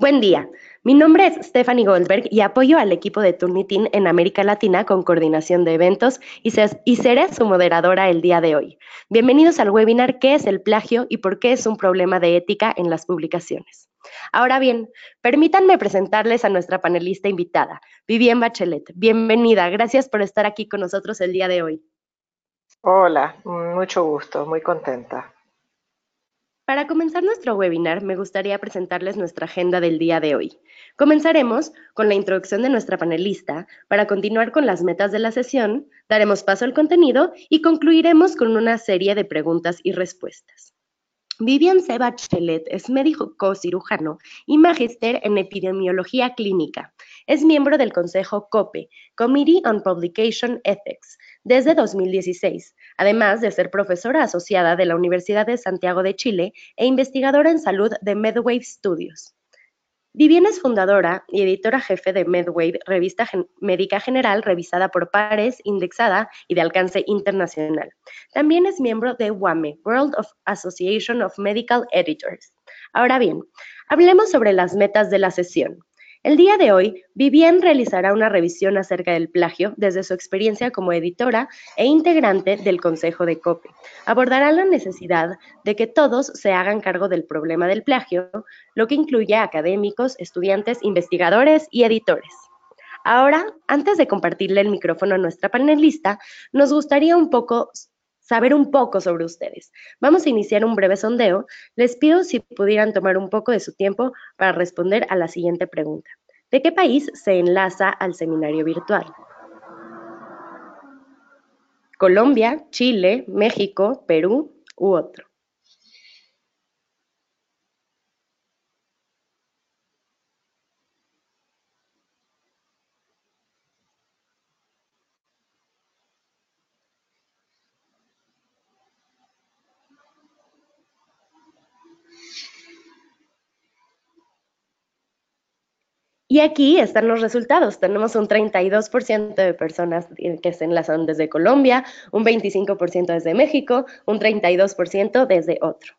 Buen día, mi nombre es Stephanie Goldberg y apoyo al equipo de Turnitin en América Latina con coordinación de eventos y seré su moderadora el día de hoy. Bienvenidos al webinar ¿Qué es el plagio y por qué es un problema de ética en las publicaciones? Ahora bien, permítanme presentarles a nuestra panelista invitada, Vivienne Bachelet. Bienvenida, gracias por estar aquí con nosotros el día de hoy. Hola, mucho gusto, muy contenta. Para comenzar nuestro webinar, me gustaría presentarles nuestra agenda del día de hoy. Comenzaremos con la introducción de nuestra panelista, para continuar con las metas de la sesión, daremos paso al contenido y concluiremos con una serie de preguntas y respuestas. Vivian C. Bachelet es médico cirujano y magíster en epidemiología clínica. Es miembro del Consejo COPE, Committee on Publication Ethics, desde 2016, además de ser profesora asociada de la Universidad de Santiago de Chile e investigadora en salud de MedWave Studios. Vivian es fundadora y editora jefe de MedWave, revista médica general revisada por pares, indexada y de alcance internacional. También es miembro de WAME, World Association of Medical Editors. Ahora bien, hablemos sobre las metas de la sesión. El día de hoy, Vivian realizará una revisión acerca del plagio desde su experiencia como editora e integrante del Consejo de COPE. Abordará la necesidad de que todos se hagan cargo del problema del plagio, lo que incluye a académicos, estudiantes, investigadores y editores. Ahora, antes de compartirle el micrófono a nuestra panelista, nos gustaría saber un poco sobre ustedes. Vamos a iniciar un breve sondeo. Les pido si pudieran tomar un poco de su tiempo para responder a la siguiente pregunta. ¿De qué país se enlaza al seminario virtual? ¿Colombia, Chile, México, Perú u otro? Y aquí están los resultados. Tenemos un 32% de personas que se enlazan desde Colombia, un 25% desde México, un 32% desde otro.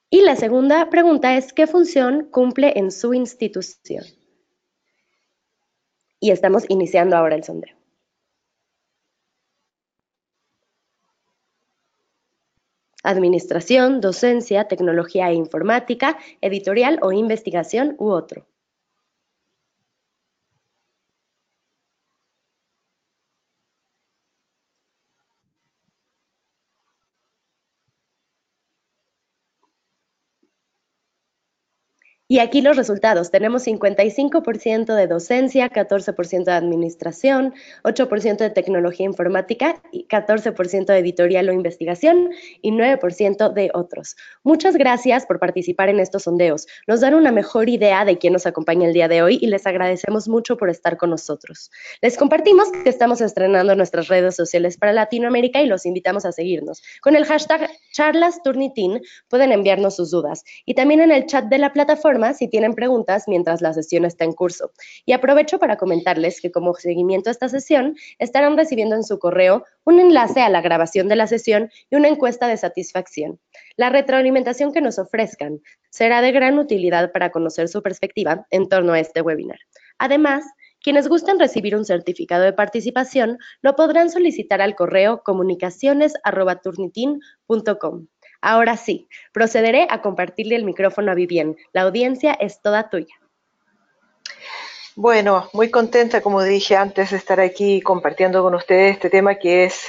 Y la segunda pregunta es, ¿qué función cumple en su institución? Y estamos iniciando ahora el sondeo. Administración, docencia, tecnología e informática, editorial o investigación u otro. Y aquí los resultados. Tenemos 55% de docencia, 14% de administración, 8% de tecnología informática, 14% de editorial o investigación y 9% de otros. Muchas gracias por participar en estos sondeos. Nos dan una mejor idea de quién nos acompaña el día de hoy y les agradecemos mucho por estar con nosotros. Les compartimos que estamos estrenando nuestras redes sociales para Latinoamérica y los invitamos a seguirnos. Con el hashtag CharlasTurnitin pueden enviarnos sus dudas y también en el chat de la plataforma si tienen preguntas mientras la sesión está en curso. Y aprovecho para comentarles que como seguimiento a esta sesión, estarán recibiendo en su correo un enlace a la grabación de la sesión y una encuesta de satisfacción. La retroalimentación que nos ofrezcan será de gran utilidad para conocer su perspectiva en torno a este webinar. Además, quienes gusten recibir un certificado de participación lo podrán solicitar al correo comunicaciones@turnitin.com. Ahora sí, procederé a compartirle el micrófono a Vivienne. La audiencia es toda tuya. Bueno, muy contenta, como dije antes, de estar aquí compartiendo con ustedes este tema que es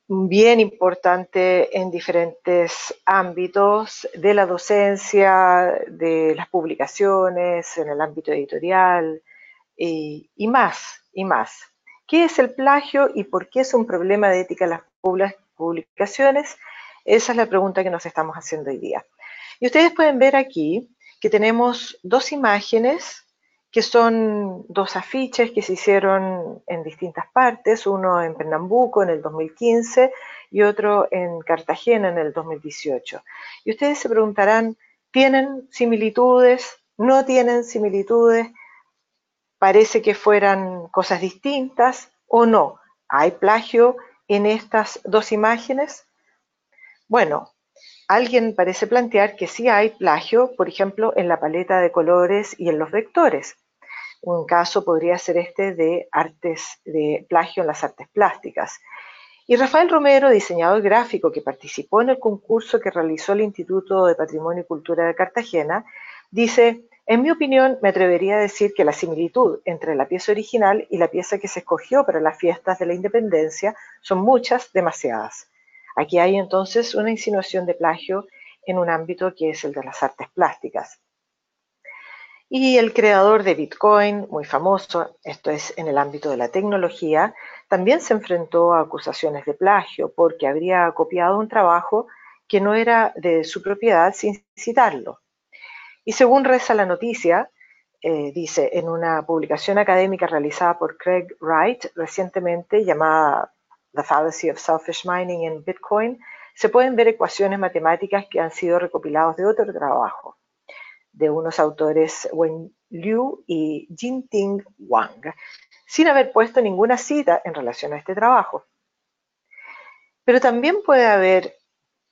bien importante en diferentes ámbitos de la docencia, de las publicaciones, en el ámbito editorial y más, y más. ¿Qué es el plagio y por qué es un problema de ética en las publicaciones? Esa es la pregunta que nos estamos haciendo hoy día. Y ustedes pueden ver aquí que tenemos dos imágenes que son dos afiches que se hicieron en distintas partes, uno en Pernambuco en el 2015 y otro en Cartagena en el 2018. Y ustedes se preguntarán, ¿tienen similitudes? ¿No tienen similitudes? ¿Parece que fueran cosas distintas o no? ¿Hay plagio en estas dos imágenes? Bueno, alguien parece plantear que sí hay plagio, por ejemplo, en la paleta de colores y en los vectores. Un caso podría ser este de artes de plagio en las artes plásticas. Y Rafael Romero, diseñador gráfico que participó en el concurso que realizó el Instituto de Patrimonio y Cultura de Cartagena, dice, en mi opinión, me atrevería a decir que la similitud entre la pieza original y la pieza que se escogió para las fiestas de la independencia son muchas, demasiadas. Aquí hay entonces una insinuación de plagio en un ámbito que es el de las artes plásticas. Y el creador de Bitcoin, muy famoso, esto es en el ámbito de la tecnología, también se enfrentó a acusaciones de plagio porque habría copiado un trabajo que no era de su propiedad sin citarlo. Y según reza la noticia, dice en una publicación académica realizada por Craig Wright recientemente llamada The Fallacy of Selfish Mining in Bitcoin, se pueden ver ecuaciones matemáticas que han sido recopiladas de otro trabajo de unos autores Wen Liu y Jinting Wang, sin haber puesto ninguna cita en relación a este trabajo. Pero también puede haber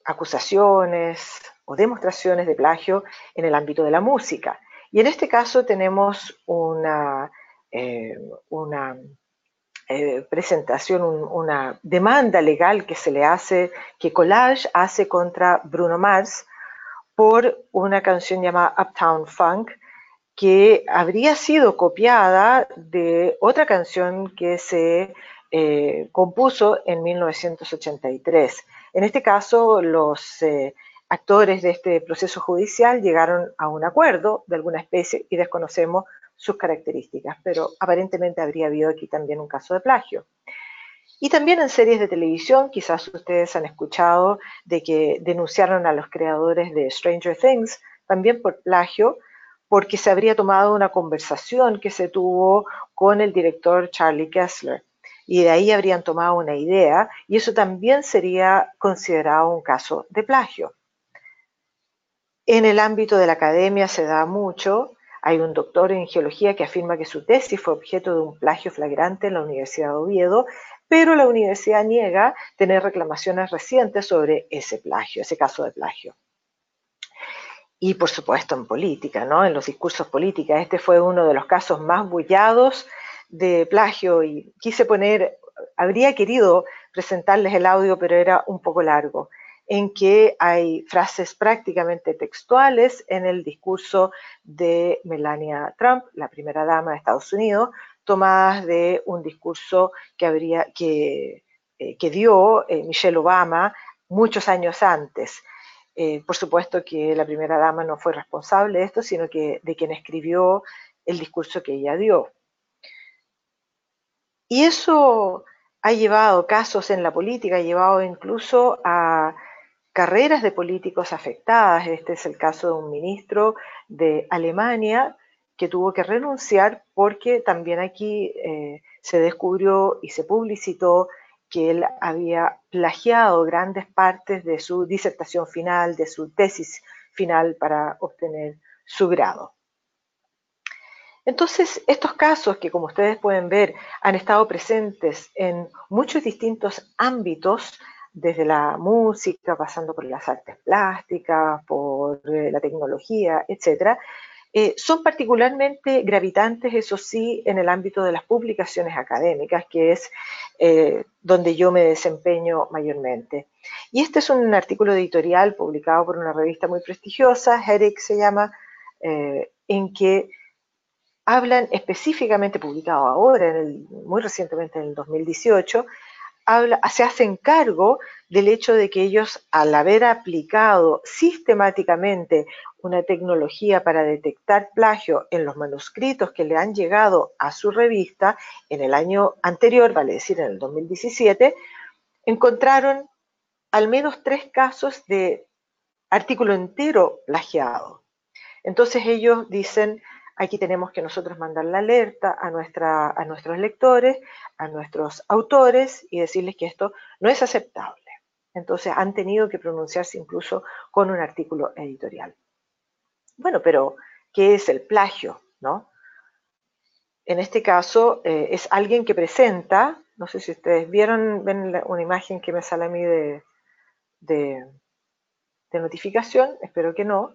acusaciones o demostraciones de plagio en el ámbito de la música. Y en este caso tenemos una presentación, una demanda legal que se le hace, que Collage hace contra Bruno Mars por una canción llamada Uptown Funk, que habría sido copiada de otra canción que se compuso en 1983. En este caso, los actores de este proceso judicial llegaron a un acuerdo de alguna especie y desconocemos sus características, pero aparentemente habría habido aquí también un caso de plagio. Y también en series de televisión, quizás ustedes han escuchado de que denunciaron a los creadores de Stranger Things también por plagio, porque se habría tomado una conversación que se tuvo con el director Charlie Kessler. Y de ahí habrían tomado una idea, y eso también sería considerado un caso de plagio. En el ámbito de la academia se da mucho. Hay un doctor en geología que afirma que su tesis fue objeto de un plagio flagrante en la Universidad de Oviedo, pero la universidad niega tener reclamaciones recientes sobre ese plagio, ese caso de plagio. Y por supuesto en política, ¿no? En los discursos políticos. Este fue uno de los casos más bullados de plagio y habría querido presentarles el audio, pero era un poco largo, en que hay frases prácticamente textuales en el discurso de Melania Trump, la primera dama de Estados Unidos, tomadas de un discurso que dio Michelle Obama muchos años antes. Por supuesto que la primera dama no fue responsable de esto, sino que de quien escribió el discurso que ella dio. Y eso ha llevado casos en la política, ha llevado incluso a carreras de políticos afectadas. Este es el caso de un ministro de Alemania que tuvo que renunciar porque también aquí se descubrió y se publicitó que él había plagiado grandes partes de su disertación final, de su tesis final para obtener su grado. Entonces, estos casos que, como ustedes pueden ver, han estado presentes en muchos distintos ámbitos, desde la música, pasando por las artes plásticas, por la tecnología, etcétera, son particularmente gravitantes, eso sí, en el ámbito de las publicaciones académicas, que es donde yo me desempeño mayormente. Y este es un artículo editorial publicado por una revista muy prestigiosa, Herrick se llama, en que hablan específicamente, publicado ahora, muy recientemente en el 2018, se hacen cargo del hecho de que ellos, al haber aplicado sistemáticamente una tecnología para detectar plagio en los manuscritos que le han llegado a su revista en el año anterior, vale decir en el 2017, encontraron al menos 3 casos de artículo entero plagiado. Entonces ellos dicen, aquí tenemos que nosotros mandar la alerta a nuestros lectores, a nuestros autores y decirles que esto no es aceptable. Entonces han tenido que pronunciarse incluso con un artículo editorial. Bueno, pero ¿qué es el plagio? ¿No? En este caso es alguien que presenta, no sé si ustedes ven una imagen que me sale a mí de de notificación, espero que no,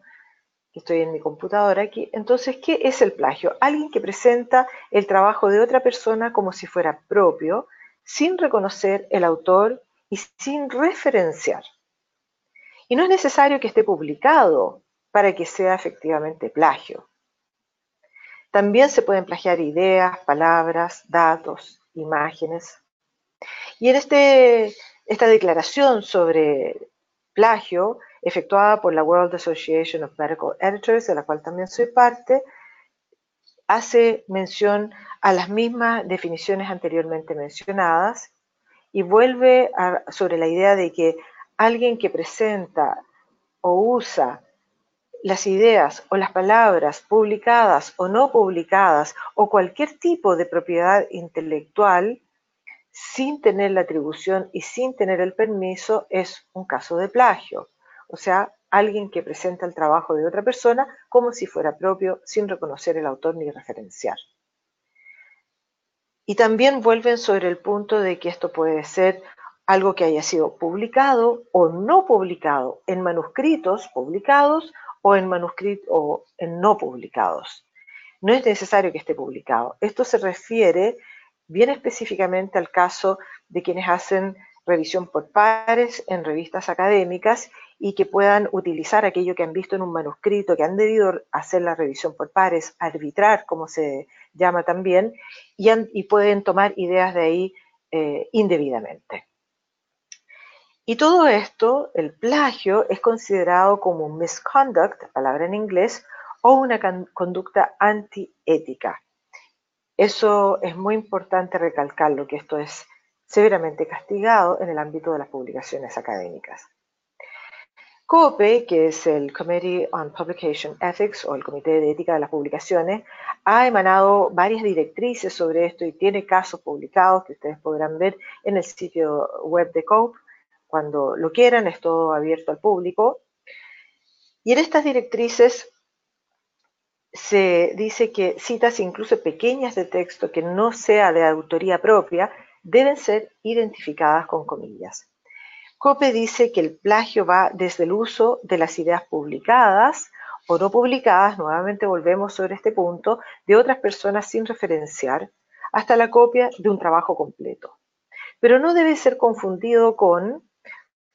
que estoy en mi computadora aquí. Entonces, ¿qué es el plagio? Alguien que presenta el trabajo de otra persona como si fuera propio, sin reconocer el autor y sin referenciar. Y no es necesario que esté publicado para que sea efectivamente plagio. También se pueden plagiar ideas, palabras, datos, imágenes. Y en esta declaración sobre plagio, efectuada por la World Association of Medical Editors, de la cual también soy parte, hace mención a las mismas definiciones anteriormente mencionadas y vuelve sobre la idea de que alguien que presenta o usa las ideas o las palabras publicadas o no publicadas o cualquier tipo de propiedad intelectual sin tener la atribución y sin tener el permiso es un caso de plagio. O sea, alguien que presenta el trabajo de otra persona como si fuera propio sin reconocer el autor ni referenciar. Y también vuelven sobre el punto de que esto puede ser algo que haya sido publicado o no publicado en manuscritos publicados o en manuscritos o en no publicados. No es necesario que esté publicado. Esto se refiere bien específicamente al caso de quienes hacen revisión por pares en revistas académicas y que puedan utilizar aquello que han visto en un manuscrito, que han debido hacer la revisión por pares, arbitrar, como se llama también, y pueden tomar ideas de ahí indebidamente. Y todo esto, el plagio, es considerado como un misconduct, palabra en inglés, o una conducta antiética. Eso es muy importante recalcarlo, que esto es severamente castigado en el ámbito de las publicaciones académicas. COPE, que es el Committee on Publication Ethics o el Comité de Ética de las Publicaciones, ha emanado varias directrices sobre esto y tiene casos publicados que ustedes podrán ver en el sitio web de COPE. Cuando lo quieran, es todo abierto al público. Y en estas directrices se dice que citas incluso pequeñas de texto que no sea de autoría propia deben ser identificadas con comillas. COPE dice que el plagio va desde el uso de las ideas publicadas o no publicadas, nuevamente volvemos sobre este punto, de otras personas sin referenciar, hasta la copia de un trabajo completo. Pero no debe ser confundido con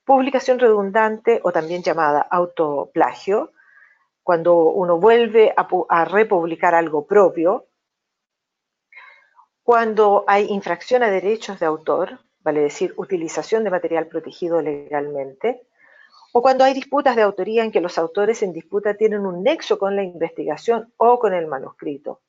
publicación redundante o también llamada autoplagio, cuando uno vuelve a republicar algo propio, cuando hay infracción a derechos de autor, vale decir, utilización de material protegido legalmente, o cuando hay disputas de autoría en que los autores en disputa tienen un nexo con la investigación o con el manuscrito.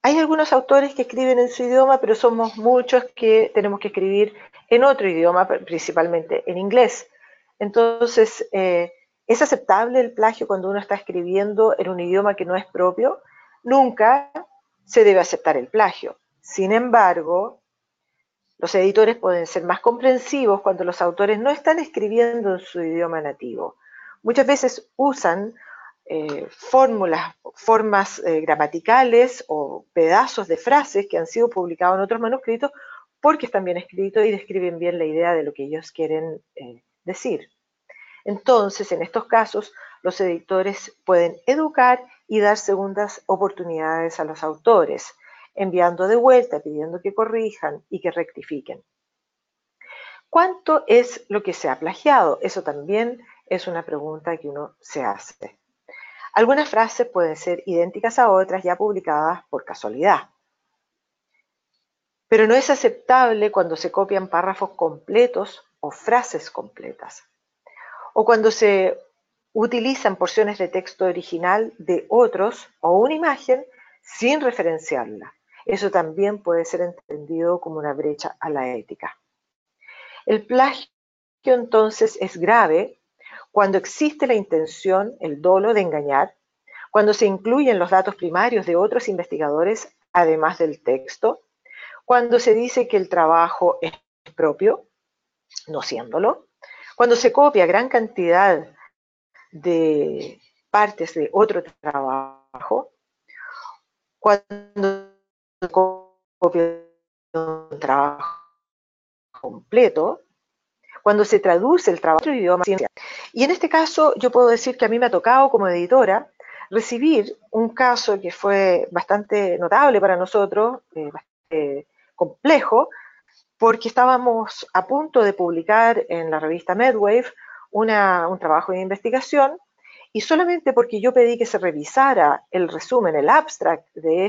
Hay algunos autores que escriben en su idioma, pero somos muchos que tenemos que escribir en otro idioma, principalmente en inglés. Entonces, ¿es aceptable el plagio cuando uno está escribiendo en un idioma que no es propio? Nunca se debe aceptar el plagio. Sin embargo, los editores pueden ser más comprensivos cuando los autores no están escribiendo en su idioma nativo. Muchas veces usan formas gramaticales o pedazos de frases que han sido publicados en otros manuscritos porque están bien escritos y describen bien la idea de lo que ellos quieren decir. Entonces, en estos casos, los editores pueden educar y dar segundas oportunidades a los autores, enviando de vuelta, pidiendo que corrijan y que rectifiquen. ¿Cuánto es lo que se ha plagiado? Eso también es una pregunta que uno se hace. Algunas frases pueden ser idénticas a otras ya publicadas por casualidad. Pero no es aceptable cuando se copian párrafos completos o frases completas. O cuando se utilizan porciones de texto original de otros o una imagen sin referenciarla. Eso también puede ser entendido como una brecha a la ética. El plagio entonces es grave cuando existe la intención, el dolo de engañar, cuando se incluyen los datos primarios de otros investigadores además del texto, cuando se dice que el trabajo es propio, no siéndolo, cuando se copia gran cantidad de partes de otro trabajo, cuando se copia un trabajo completo, cuando se traduce el trabajo a otro idioma. Y en este caso yo puedo decir que a mí me ha tocado como editora recibir un caso que fue bastante notable para nosotros, bastante complejo, porque estábamos a punto de publicar en la revista Medwave un trabajo de investigación y solamente porque yo pedí que se revisara el resumen, el abstract de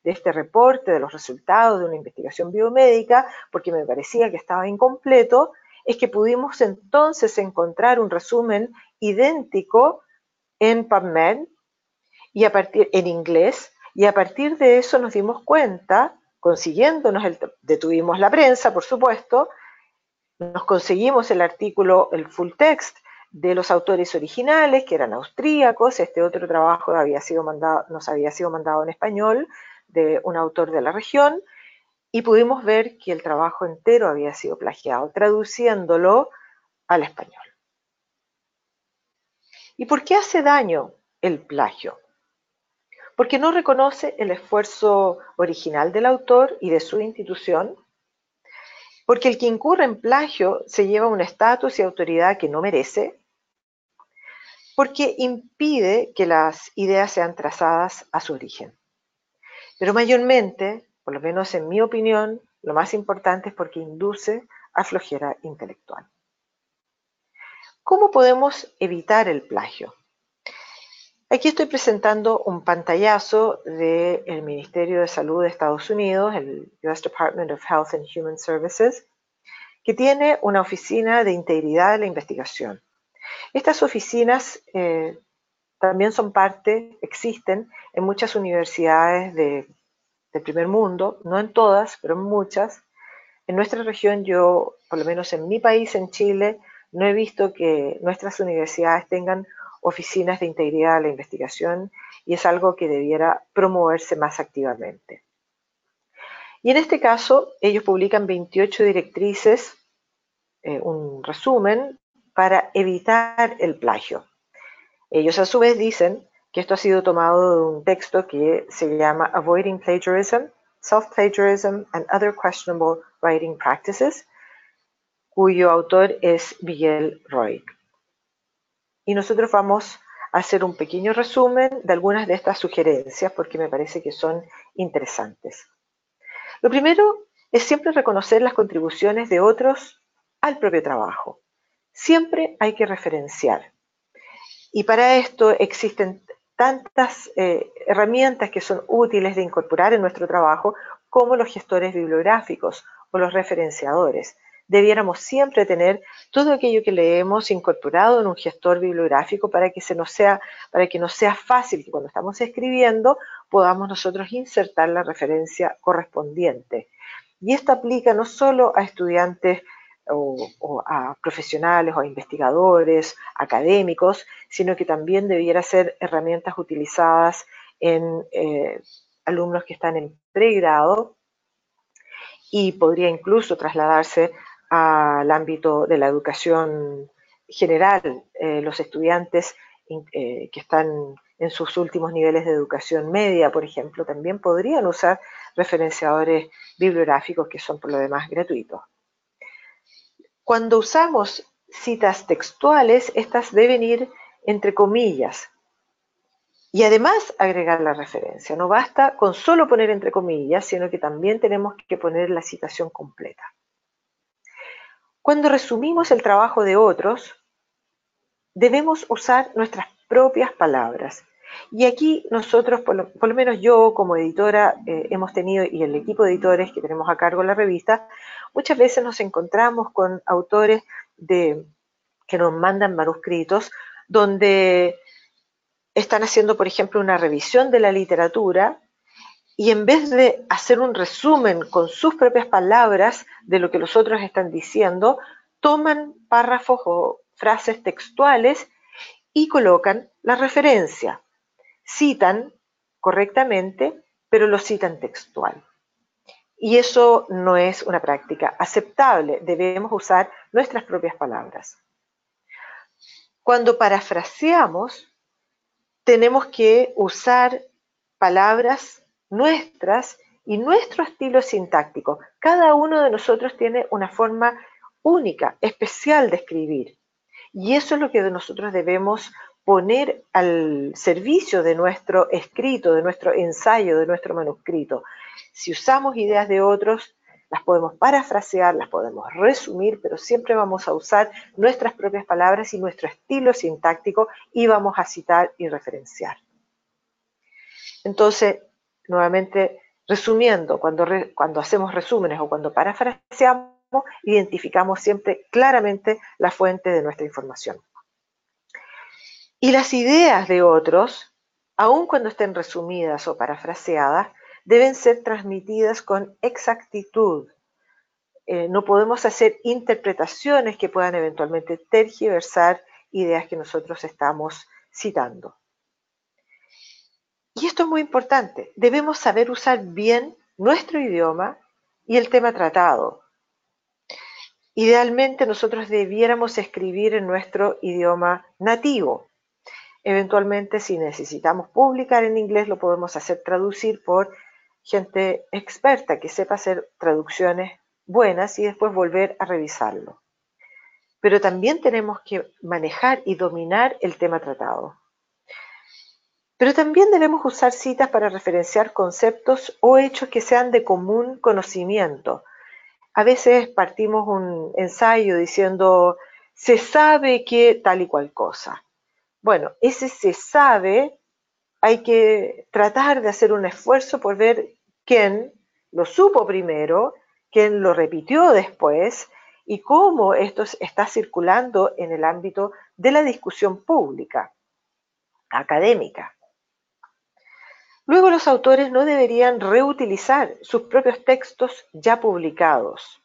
este reporte de los resultados de una investigación biomédica, porque me parecía que estaba incompleto, es que pudimos entonces encontrar un resumen idéntico en PubMed en inglés, y a partir de eso nos dimos cuenta, detuvimos la prensa, por supuesto, nos conseguimos el artículo, el full text de los autores originales, que eran austríacos. Este otro trabajo nos había sido mandado en español de un autor de la región, y pudimos ver que el trabajo entero había sido plagiado, traduciéndolo al español. ¿Y por qué hace daño el plagio? Porque no reconoce el esfuerzo original del autor y de su institución, porque el que incurre en plagio se lleva un estatus y autoridad que no merece, porque impide que las ideas sean trazadas a su origen. Pero mayormente, por lo menos en mi opinión, lo más importante es porque induce a flojera intelectual. ¿Cómo podemos evitar el plagio? Aquí estoy presentando un pantallazo del Ministerio de Salud de Estados Unidos, el US Department of Health and Human Services, que tiene una oficina de integridad de la investigación. Estas oficinas también existen en muchas universidades del primer mundo, no en todas, pero en muchas. En nuestra región, yo, por lo menos en mi país, en Chile, no he visto que nuestras universidades tengan oficinas de integridad de la investigación, y es algo que debiera promoverse más activamente. Y en este caso, ellos publican 28 directrices, un resumen, para evitar el plagio. Ellos a su vez dicen que esto ha sido tomado de un texto que se llama Avoiding Plagiarism, Self-Plagiarism and Other Questionable Writing Practices, cuyo autor es Miguel Roig. Y nosotros vamos a hacer un pequeño resumen de algunas de estas sugerencias porque me parece que son interesantes. Lo primero es siempre reconocer las contribuciones de otros al propio trabajo. Siempre hay que referenciar. Y para esto existen tantas herramientas que son útiles de incorporar en nuestro trabajo, como los gestores bibliográficos o los referenciadores. Debiéramos siempre tener todo aquello que leemos incorporado en un gestor bibliográfico para que nos sea fácil que cuando estamos escribiendo podamos nosotros insertar la referencia correspondiente. Y esto aplica no solo a estudiantes o a profesionales o a investigadores, académicos, sino que también debiera ser herramientas utilizadas en alumnos que están en pregrado, y podría incluso trasladarse al ámbito de la educación general. Los estudiantes que están en sus últimos niveles de educación media, por ejemplo, también podrían usar referenciadores bibliográficos que son por lo demás gratuitos. Cuando usamos citas textuales, estas deben ir entre comillas y además agregar la referencia. No basta con solo poner entre comillas, sino que también tenemos que poner la citación completa. Cuando resumimos el trabajo de otros, debemos usar nuestras propias palabras. Y aquí nosotros, por lo menos yo como editora, hemos tenido, y el equipo de editores que tenemos a cargo la revista, muchas veces nos encontramos con autores que nos mandan manuscritos donde están haciendo, por ejemplo, una revisión de la literatura, y en vez de hacer un resumen con sus propias palabras de lo que los otros están diciendo, toman párrafos o frases textuales y colocan la referencia. Citan correctamente, pero lo citan textual. Y eso no es una práctica aceptable. Debemos usar nuestras propias palabras. Cuando parafraseamos, tenemos que usar palabras nuestras y nuestro estilo sintáctico. Cada uno de nosotros tiene una forma única, especial de escribir. Y eso es lo que nosotros debemos poner al servicio de nuestro escrito, de nuestro ensayo, de nuestro manuscrito. Si usamos ideas de otros, las podemos parafrasear, las podemos resumir, pero siempre vamos a usar nuestras propias palabras y nuestro estilo sintáctico y vamos a citar y referenciar. Entonces, nuevamente, resumiendo, cuando hacemos resúmenes o cuando parafraseamos, identificamos siempre claramente la fuente de nuestra información. Y las ideas de otros, aun cuando estén resumidas o parafraseadas, deben ser transmitidas con exactitud. No podemos hacer interpretaciones que puedan eventualmente tergiversar ideas que nosotros estamos citando. Y esto es muy importante. Debemos saber usar bien nuestro idioma y el tema tratado. Idealmente nosotros debiéramos escribir en nuestro idioma nativo. Eventualmente, si necesitamos publicar en inglés, lo podemos hacer traducir por gente experta que sepa hacer traducciones buenas y después volver a revisarlo. Pero también tenemos que manejar y dominar el tema tratado. Pero también debemos usar citas para referenciar conceptos o hechos que sean de común conocimiento. A veces partimos un ensayo diciendo, se sabe que tal y cual cosa. Bueno, ese se sabe, hay que tratar de hacer un esfuerzo por ver quién lo supo primero, quién lo repitió después y cómo esto está circulando en el ámbito de la discusión pública, académica. Luego los autores no deberían reutilizar sus propios textos ya publicados.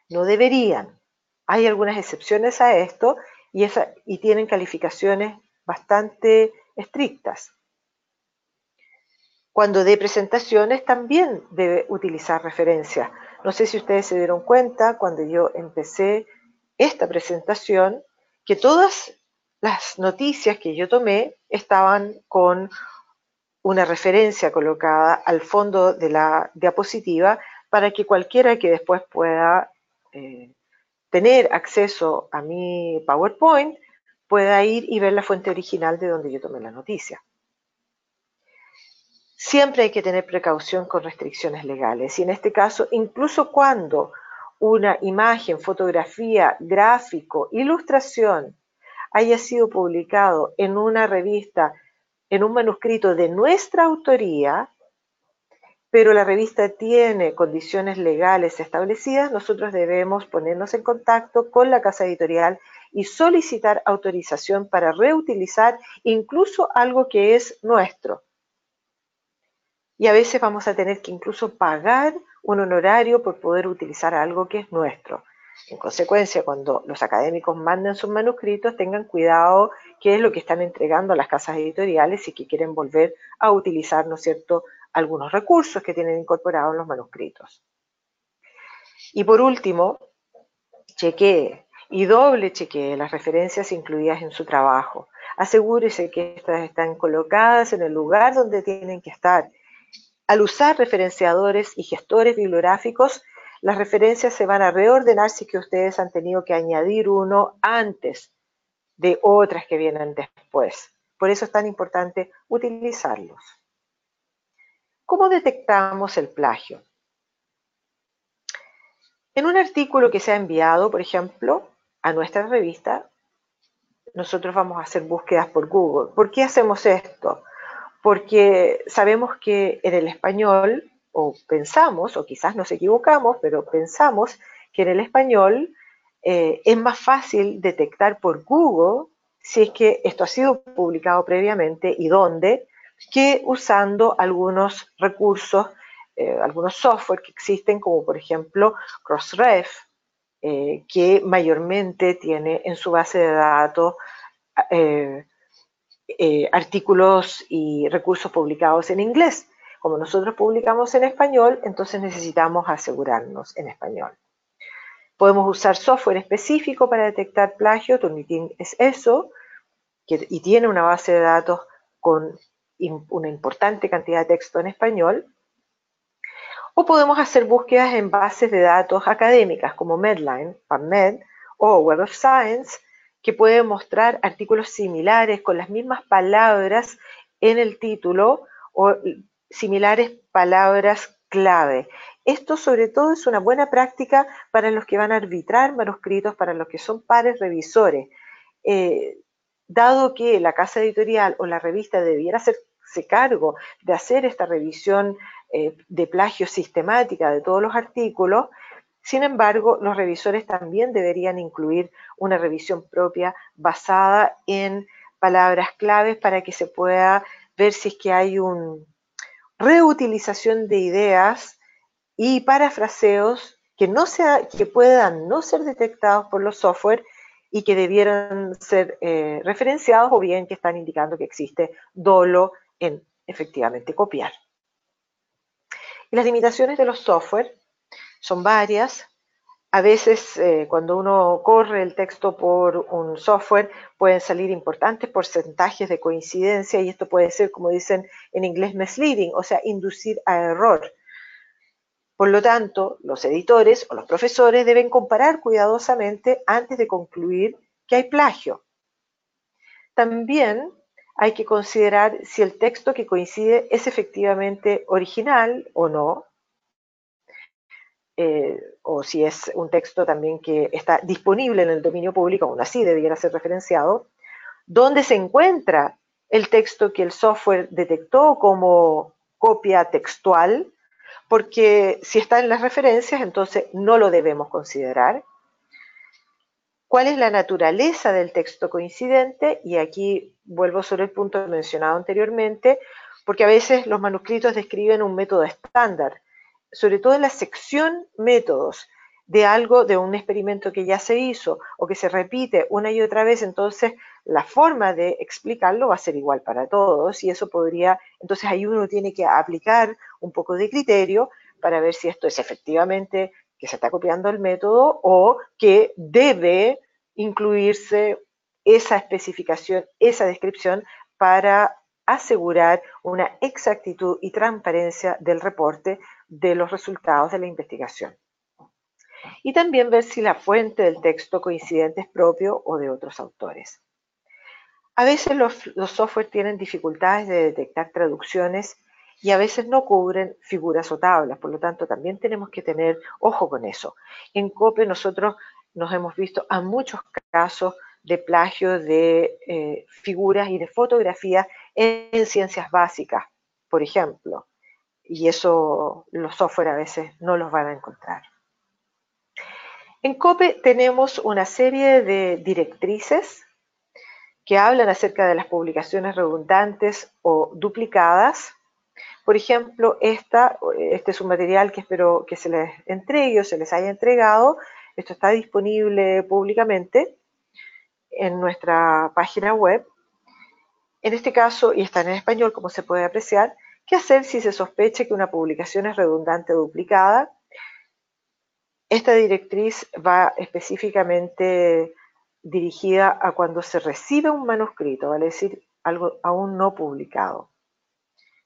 No deberían. Hay algunas excepciones a esto y tienen calificaciones bastante estrictas. Cuando dé presentaciones también debe utilizar referencias. No sé si ustedes se dieron cuenta cuando yo empecé esta presentación que todas las noticias que yo tomé estaban con una referencia colocada al fondo de la diapositiva para que cualquiera que después pueda tener acceso a mi PowerPoint pueda ir y ver la fuente original de donde yo tomé la noticia. Siempre hay que tener precaución con restricciones legales y en este caso, incluso cuando una imagen, fotografía, gráfico, ilustración haya sido publicado en una revista, en un manuscrito de nuestra autoría, pero la revista tiene condiciones legales establecidas, nosotros debemos ponernos en contacto con la casa editorial y solicitar autorización para reutilizar incluso algo que es nuestro. Y a veces vamos a tener que incluso pagar un honorario por poder utilizar algo que es nuestro. En consecuencia, cuando los académicos manden sus manuscritos, tengan cuidado qué es lo que están entregando a las casas editoriales y que quieren volver a utilizar, ¿no es cierto?, algunos recursos que tienen incorporados en los manuscritos. Y por último, chequee y doble chequee las referencias incluidas en su trabajo. Asegúrese que estas están colocadas en el lugar donde tienen que estar. Al usar referenciadores y gestores bibliográficos, las referencias se van a reordenar si que ustedes han tenido que añadir uno antes de otras que vienen después. Por eso es tan importante utilizarlos. ¿Cómo detectamos el plagio? En un artículo que se ha enviado, por ejemplo, a nuestra revista, nosotros vamos a hacer búsquedas por Google. ¿Por qué hacemos esto? Porque sabemos que en el español, o pensamos, o quizás nos equivocamos, pero pensamos que en el español es más fácil detectar por Google si es que esto ha sido publicado previamente y dónde, que usando algunos recursos, algunos software que existen, como por ejemplo Crossref, que mayormente tiene en su base de datos eh, artículos y recursos publicados en inglés. Como nosotros publicamos en español, entonces necesitamos asegurarnos en español. Podemos usar software específico para detectar plagio, Turnitin es eso, y tiene una base de datos con una importante cantidad de texto en español. O podemos hacer búsquedas en bases de datos académicas como Medline, PubMed o Web of Science, que pueden mostrar artículos similares con las mismas palabras en el título o similares palabras clave. Esto sobre todo es una buena práctica para los que van a arbitrar manuscritos, para los que son pares revisores. Dado que la casa editorial o la revista debiera hacerse cargo de hacer esta revisión de plagio sistemática de todos los artículos, sin embargo, los revisores también deberían incluir una revisión propia basada en palabras claves para que se pueda ver si es que hay una reutilización de ideas y parafraseos que puedan no ser detectados por los software y que debieran ser referenciados, o bien que están indicando que existe dolo en efectivamente copiar. Y las limitaciones de los software son varias. A veces cuando uno corre el texto por un software pueden salir importantes porcentajes de coincidencia, y esto puede ser, como dicen en inglés, misleading, o sea, inducir a error. Por lo tanto, los editores o los profesores deben comparar cuidadosamente antes de concluir que hay plagio. También hay que considerar si el texto que coincide es efectivamente original o no, o si es un texto también que está disponible en el dominio público, aún así debiera ser referenciado, dónde se encuentra el texto que el software detectó como copia textual, porque si está en las referencias, entonces no lo debemos considerar. ¿Cuál es la naturaleza del texto coincidente? Y aquí vuelvo sobre el punto mencionado anteriormente, porque a veces los manuscritos describen un método estándar, sobre todo en la sección métodos de algo, de un experimento que ya se hizo o que se repite una y otra vez, entonces la forma de explicarlo va a ser igual para todos, y eso podría, entonces ahí uno tiene que aplicar un poco de criterio para ver si esto es efectivamente que se está copiando el método o que debe incluirse esa especificación, esa descripción, para asegurar una exactitud y transparencia del reporte de los resultados de la investigación. Y también ver si la fuente del texto coincidente es propio o de otros autores. A veces los software tienen dificultades de detectar traducciones y a veces no cubren figuras o tablas, por lo tanto también tenemos que tener ojo con eso. En COPE nosotros nos hemos visto a muchos casos de plagio de figuras y de fotografías en ciencias básicas, por ejemplo, y eso los software a veces no los van a encontrar. En COPE tenemos una serie de directrices que hablan acerca de las publicaciones redundantes o duplicadas. Por ejemplo, este es un material que espero que se les entregue o se les haya entregado. Esto está disponible públicamente en nuestra página web. En este caso, y está en español como se puede apreciar, ¿qué hacer si se sospecha que una publicación es redundante o duplicada? Esta directriz va específicamente dirigida a cuando se recibe un manuscrito, vale decir, algo aún no publicado.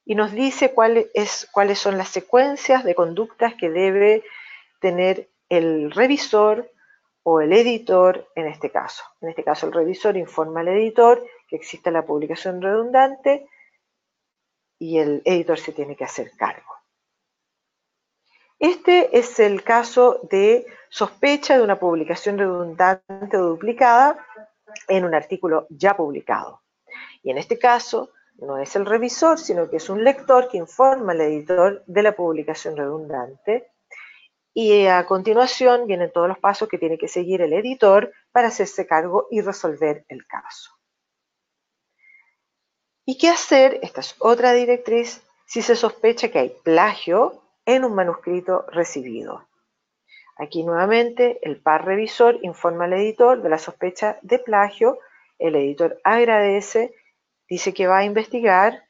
Y nos dice cuáles son las secuencias de conductas que debe tener el revisor o el editor en este caso. En este caso el revisor informa al editor que existe la publicación redundante y el editor se tiene que hacer cargo. Este es el caso de sospecha de una publicación redundante o duplicada en un artículo ya publicado. Y en este caso no es el revisor, sino que es un lector que informa al editor de la publicación redundante. Y a continuación vienen todos los pasos que tiene que seguir el editor para hacerse cargo y resolver el caso. ¿Y qué hacer? Esta es otra directriz si se sospecha que hay plagio en un manuscrito recibido. Aquí nuevamente el par revisor informa al editor de la sospecha de plagio, el editor agradece, dice que va a investigar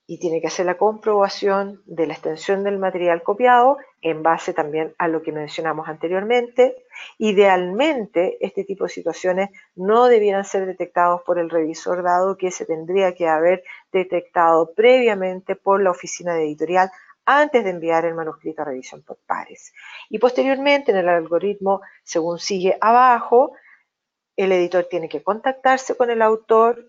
y tiene que hacer la comprobación de la extensión del material copiado en base también a lo que mencionamos anteriormente. Idealmente, este tipo de situaciones no debieran ser detectados por el revisor, dado que se tendría que haber detectado previamente por la oficina de editorial antes de enviar el manuscrito a revisión por pares. Y posteriormente en el algoritmo, según sigue abajo, el editor tiene que contactarse con el autor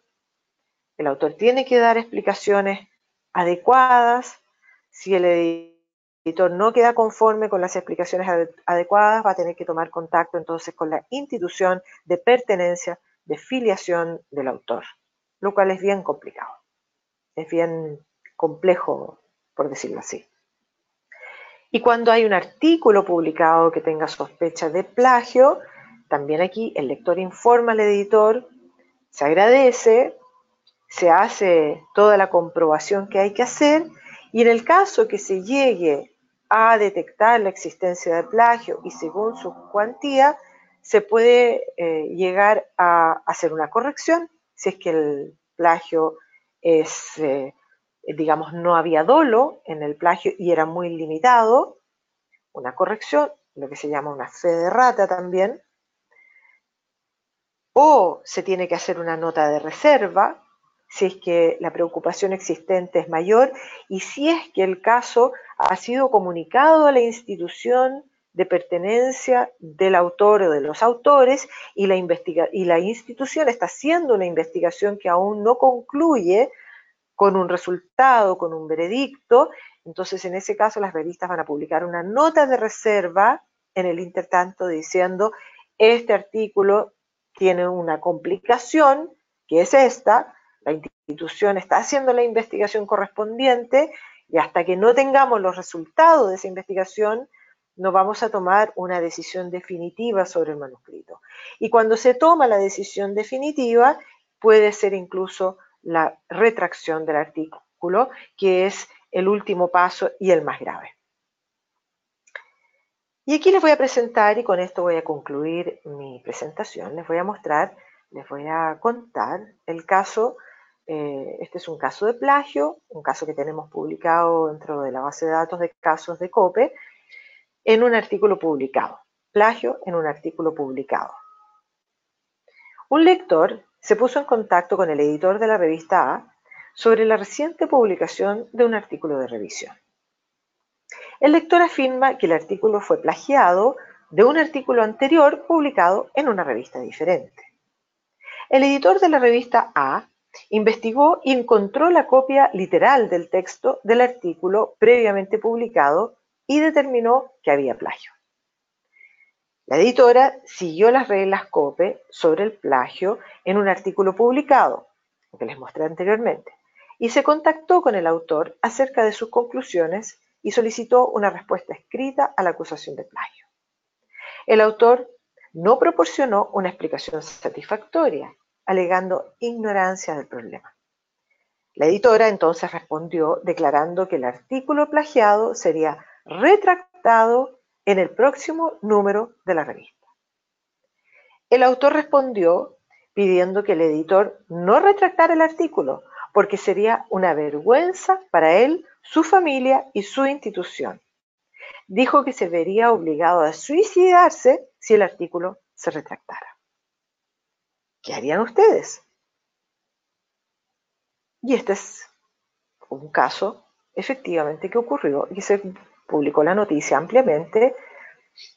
tiene que dar explicaciones adecuadas. Si el editor no queda conforme con las explicaciones adecuadas, va a tener que tomar contacto entonces con la institución de pertenencia, de filiación del autor, lo cual es bien complicado, es bien complejo, por decirlo así. Y cuando hay un artículo publicado que tenga sospecha de plagio, también aquí el lector informa al editor, se agradece, se hace toda la comprobación que hay que hacer y en el caso que se llegue a detectar la existencia de plagio y según su cuantía, se puede llegar a hacer una corrección si es que el plagio es, digamos, no había dolo en el plagio y era muy limitado, una corrección, lo que se llama una fe de rata también, o se tiene que hacer una nota de reserva si es que la preocupación existente es mayor y si es que el caso ha sido comunicado a la institución de pertenencia del autor o de los autores y la institución está haciendo una investigación que aún no concluye con un resultado, con un veredicto, entonces en ese caso las revistas van a publicar una nota de reserva en el intertanto diciendo este artículo tiene una complicación, que es esta, la institución está haciendo la investigación correspondiente y hasta que no tengamos los resultados de esa investigación no vamos a tomar una decisión definitiva sobre el manuscrito. Y cuando se toma la decisión definitiva, puede ser incluso la retracción del artículo, que es el último paso y el más grave. Y aquí les voy a presentar, y con esto voy a concluir mi presentación, les voy a mostrar, les voy a contar el caso, este es un caso de plagio, un caso que tenemos publicado dentro de la base de datos de casos de COPE, en un artículo publicado, plagio en un artículo publicado. Un lector se puso en contacto con el editor de la revista A sobre la reciente publicación de un artículo de revisión. El lector afirma que el artículo fue plagiado de un artículo anterior publicado en una revista diferente. El editor de la revista A investigó y encontró la copia literal del texto del artículo previamente publicado y determinó que había plagio. La editora siguió las reglas COPE sobre el plagio en un artículo publicado, que les mostré anteriormente, y se contactó con el autor acerca de sus conclusiones y solicitó una respuesta escrita a la acusación de plagio. El autor no proporcionó una explicación satisfactoria, alegando ignorancia del problema. La editora entonces respondió declarando que el artículo plagiado sería retractado en el próximo número de la revista. El autor respondió pidiendo que el editor no retractara el artículo, porque sería una vergüenza para él, su familia y su institución. Dijo que se vería obligado a suicidarse si el artículo se retractara. ¿Qué harían ustedes? Y este es un caso efectivamente que ocurrió y se publicó la noticia ampliamente,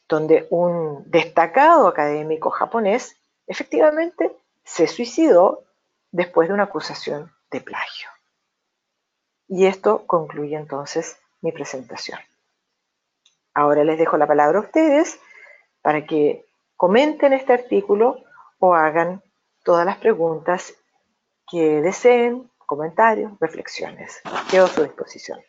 donde un destacado académico japonés efectivamente se suicidó después de una acusación de plagio. Y esto concluye entonces mi presentación. Ahora les dejo la palabra a ustedes para que comenten este artículo o hagan todas las preguntas que deseen, comentarios, reflexiones. Quedo a su disposición.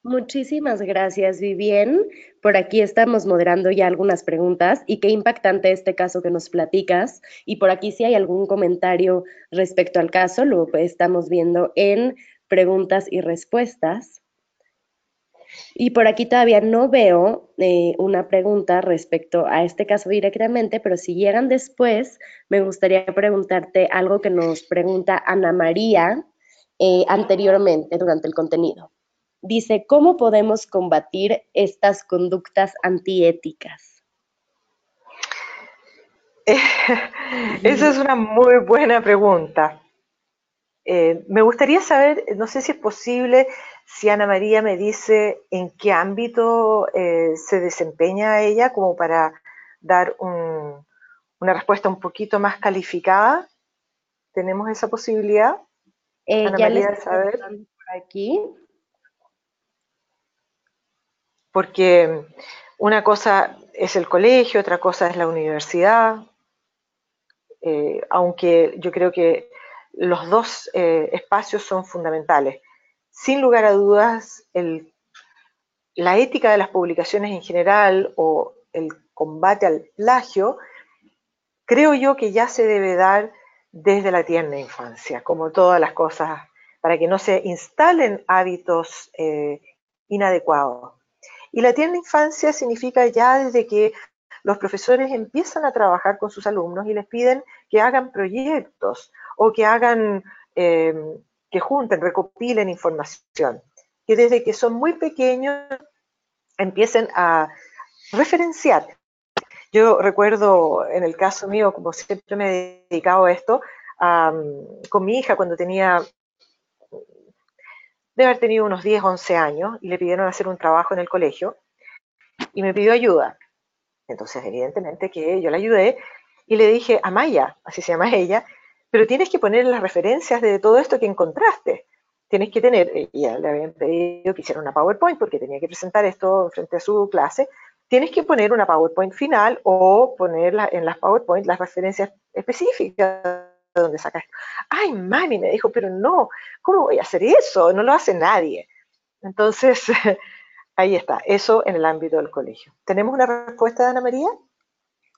Muchísimas gracias, Vivien. Por aquí estamos moderando ya algunas preguntas y qué impactante este caso que nos platicas. Y por aquí si hay algún comentario respecto al caso, lo estamos viendo en preguntas y respuestas. Y por aquí todavía no veo una pregunta respecto a este caso directamente, pero si llegan después, me gustaría preguntarte algo que nos pregunta Ana María anteriormente durante el contenido. Dice, ¿cómo podemos combatir estas conductas antiéticas? Esa es una muy buena pregunta. Me gustaría saber, no sé si es posible, si Ana María me dice en qué ámbito se desempeña ella, como para dar una respuesta un poquito más calificada. ¿Tenemos esa posibilidad, Ana Ya le María, estoy de saber? preguntando por aquí. Porque una cosa es el colegio, otra cosa es la universidad, aunque yo creo que los dos espacios son fundamentales. Sin lugar a dudas, la ética de las publicaciones en general o el combate al plagio, creo yo que ya se debe dar desde la tierna infancia, como todas las cosas, para que no se instalen hábitos inadecuados. Y la tierna infancia significa ya desde que los profesores empiezan a trabajar con sus alumnos y les piden que hagan proyectos o que hagan, eh, que junten, recopilen información. Que desde que son muy pequeños empiecen a referenciar. Yo recuerdo en el caso mío, como siempre me he dedicado a esto, con mi hija cuando tenía, debe haber tenido unos 10, 11 años, y le pidieron hacer un trabajo en el colegio y me pidió ayuda. Entonces, evidentemente que yo la ayudé y le dije, Amaya, así se llama ella, pero tienes que poner las referencias de todo esto que encontraste. Tienes que tener, ya le habían pedido que hiciera una PowerPoint porque tenía que presentar esto frente a su clase. Tienes que poner una PowerPoint final o poner en las PowerPoint las referencias específicas de donde sacas. Ay, mami, me dijo, pero no, ¿cómo voy a hacer eso? No lo hace nadie. Entonces, ahí está, eso en el ámbito del colegio. ¿Tenemos una respuesta de Ana María?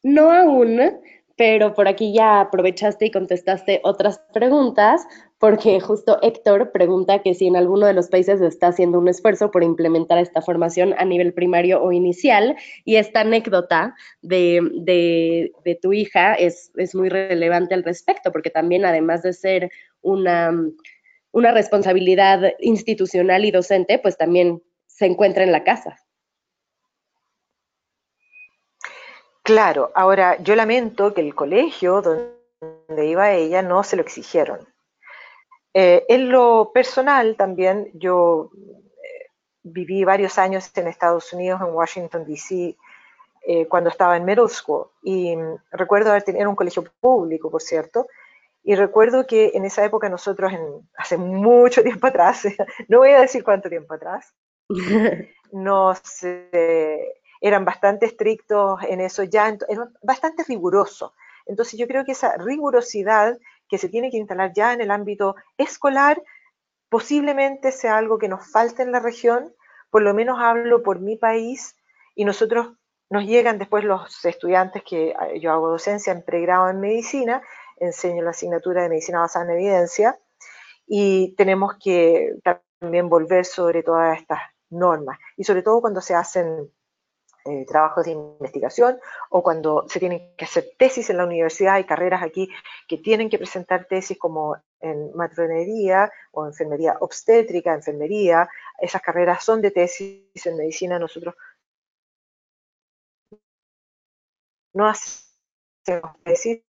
No aún, pero por aquí ya aprovechaste y contestaste otras preguntas, porque justo Héctor pregunta que si en alguno de los países se está haciendo un esfuerzo por implementar esta formación a nivel primario o inicial, y esta anécdota de tu hija es muy relevante al respecto, porque también además de ser una, una responsabilidad institucional y docente, pues también se encuentra en la casa. Claro, ahora yo lamento que el colegio donde iba ella no se lo exigieron. En lo personal también, yo viví varios años en Estados Unidos, en Washington, D.C., cuando estaba en middle school. Y recuerdo haber tenido un colegio público, por cierto, y recuerdo que en esa época nosotros, hace mucho tiempo atrás, no voy a decir cuánto tiempo atrás, nos eran bastante estrictos en eso, ya eran bastante rigurosos. Entonces yo creo que esa rigurosidad que se tiene que instalar ya en el ámbito escolar posiblemente sea algo que nos falta en la región, por lo menos hablo por mi país, y nosotros nos llegan después los estudiantes que yo hago docencia en pregrado en medicina, enseño la asignatura de medicina basada en evidencia, y tenemos que también volver sobre todas estas normas, y sobre todo cuando se hacen trabajos de investigación o cuando se tienen que hacer tesis en la universidad. Hay carreras aquí que tienen que presentar tesis como en matronería o enfermería obstétrica, enfermería. Esas carreras son de tesis en medicina. Nosotros no hacemos tesis,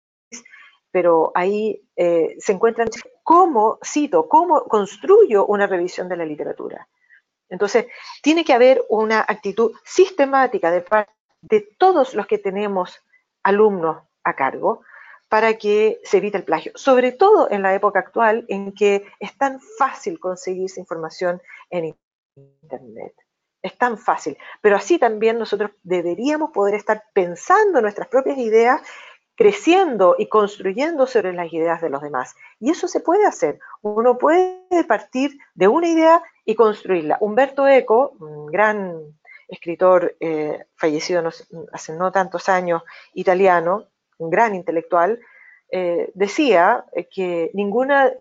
pero ahí se encuentran cómo cito, cómo construyo una revisión de la literatura. Entonces, tiene que haber una actitud sistemática de parte de todos los que tenemos alumnos a cargo para que se evite el plagio, sobre todo en la época actual en que es tan fácil conseguirse información en Internet. Es tan fácil, pero así también nosotros deberíamos poder estar pensando nuestras propias ideas, creciendo y construyendo sobre las ideas de los demás. Y eso se puede hacer. Uno puede partir de una idea y construirla. Humberto Eco, un gran escritor fallecido hace no tantos años, italiano, un gran intelectual, decía que ninguna,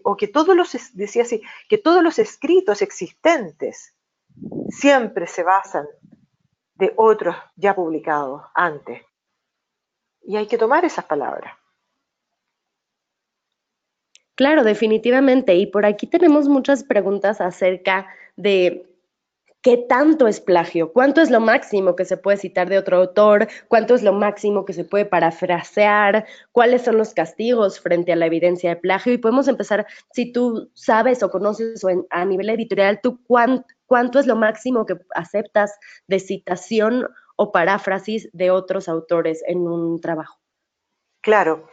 o que todos los, decía así, que todos los escritos existentes siempre se basan de otros ya publicados antes. Y hay que tomar esas palabras. Claro, definitivamente. Y por aquí tenemos muchas preguntas acerca de ¿qué tanto es plagio? ¿Cuánto es lo máximo que se puede citar de otro autor? ¿Cuánto es lo máximo que se puede parafrasear? ¿Cuáles son los castigos frente a la evidencia de plagio? Y podemos empezar, si tú sabes o conoces o a nivel editorial, ¿tú cuánto es lo máximo que aceptas de citación o paráfrasis de otros autores en un trabajo? Claro,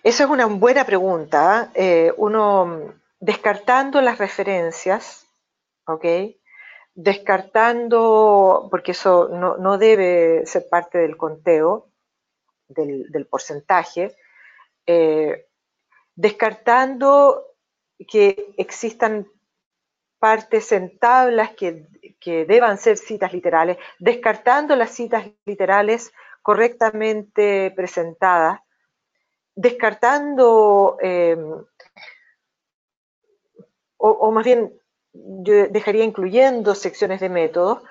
esa es una buena pregunta. Uno, descartando las referencias, ¿ok? Descartando, porque eso no debe ser parte del conteo, del porcentaje, eh, descartando que existan partes en tablas que deban ser citas literales, descartando las citas literales correctamente presentadas, descartando, o más bien yo dejaría incluyendo secciones de métodos,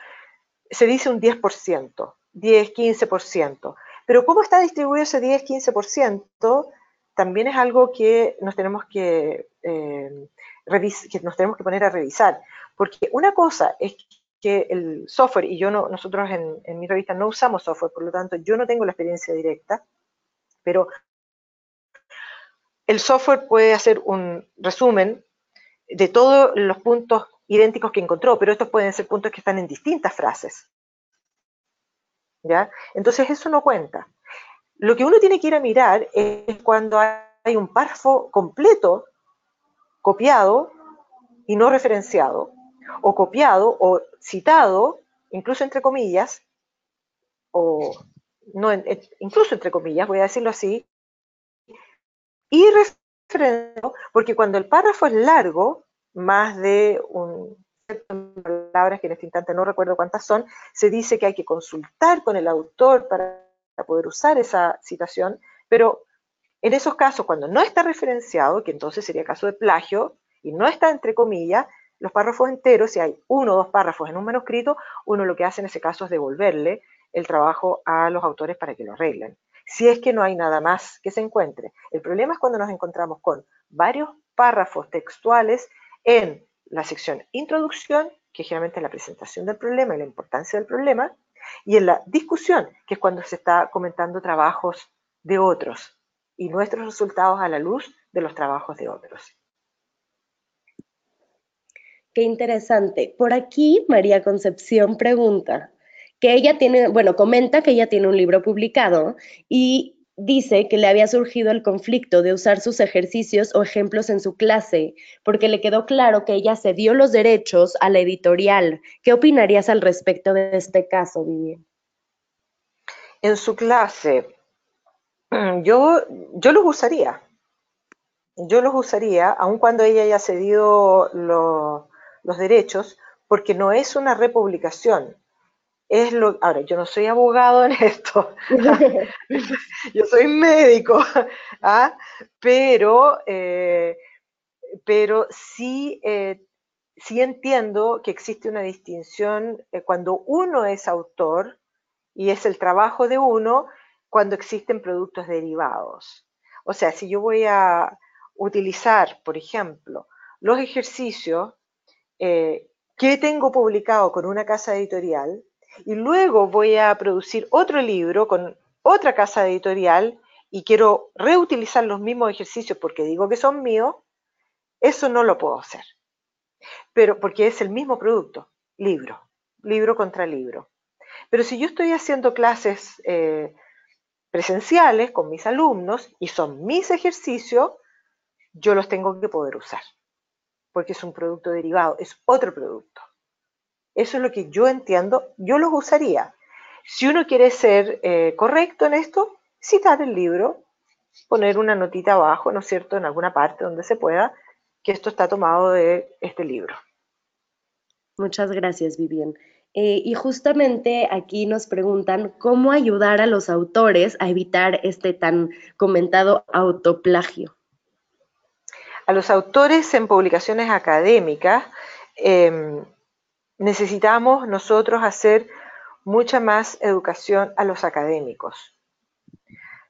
se dice un 10%, 10-15%. Pero cómo está distribuido ese 10-15% también es algo que nos tenemos que nos tenemos que poner a revisar. Porque una cosa es que el software, y yo no, nosotros en mi revista no usamos software, por lo tanto yo no tengo la experiencia directa, pero el software puede hacer un resumen de todos los puntos idénticos que encontró, pero estos pueden ser puntos que están en distintas frases. ¿Ya? Entonces eso no cuenta. Lo que uno tiene que ir a mirar es cuando hay un párrafo completo copiado y no referenciado, o copiado o citado, incluso entre comillas, o no, incluso entre comillas, voy a decirlo así, y referenciado, porque cuando el párrafo es largo, más de un palabras que en este instante no recuerdo cuántas son, se dice que hay que consultar con el autor para poder usar esa citación, pero en esos casos, cuando no está referenciado, que entonces sería caso de plagio, y no está entre comillas, los párrafos enteros, si hay uno o dos párrafos en un manuscrito, uno lo que hace en ese caso es devolverle el trabajo a los autores para que lo arreglen. Si es que no hay nada más que se encuentre. El problema es cuando nos encontramos con varios párrafos textuales en la sección introducción, que generalmente es la presentación del problema y la importancia del problema, y en la discusión, que es cuando se está comentando trabajos de otros y nuestros resultados a la luz de los trabajos de otros. Qué interesante. Por aquí, María Concepción pregunta que ella tiene, bueno, comenta que ella tiene un libro publicado y dice que le había surgido el conflicto de usar sus ejercicios o ejemplos en su clase, porque le quedó claro que ella cedió los derechos a la editorial. ¿Qué opinarías al respecto de este caso, Vivian? En su clase, yo los usaría. Yo los usaría, aun cuando ella haya cedido los derechos, porque no es una republicación. Ahora, yo no soy abogado en esto, yo soy médico, ¿ah? pero, eh, pero sí, sí entiendo que existe una distinción cuando uno es autor y es el trabajo de uno, cuando existen productos derivados. O sea, si yo voy a utilizar, por ejemplo, los ejercicios que tengo publicado con una casa editorial y luego voy a producir otro libro con otra casa editorial y quiero reutilizar los mismos ejercicios porque digo que son míos, eso no lo puedo hacer. Pero porque es el mismo producto, libro contra libro. Pero si yo estoy haciendo clases presenciales con mis alumnos y son mis ejercicios, yo los tengo que poder usar, porque es un producto derivado, es otro producto. Eso es lo que yo entiendo, yo los usaría. Si uno quiere ser correcto en esto, citar el libro, poner una notita abajo, ¿no es cierto?, en alguna parte donde se pueda, que esto está tomado de este libro. Muchas gracias, Vivian. Y justamente aquí nos preguntan cómo ayudar a los autores a evitar este tan comentado autoplagio. A los autores en publicaciones académicas necesitamos nosotros hacer mucha más educación a los académicos.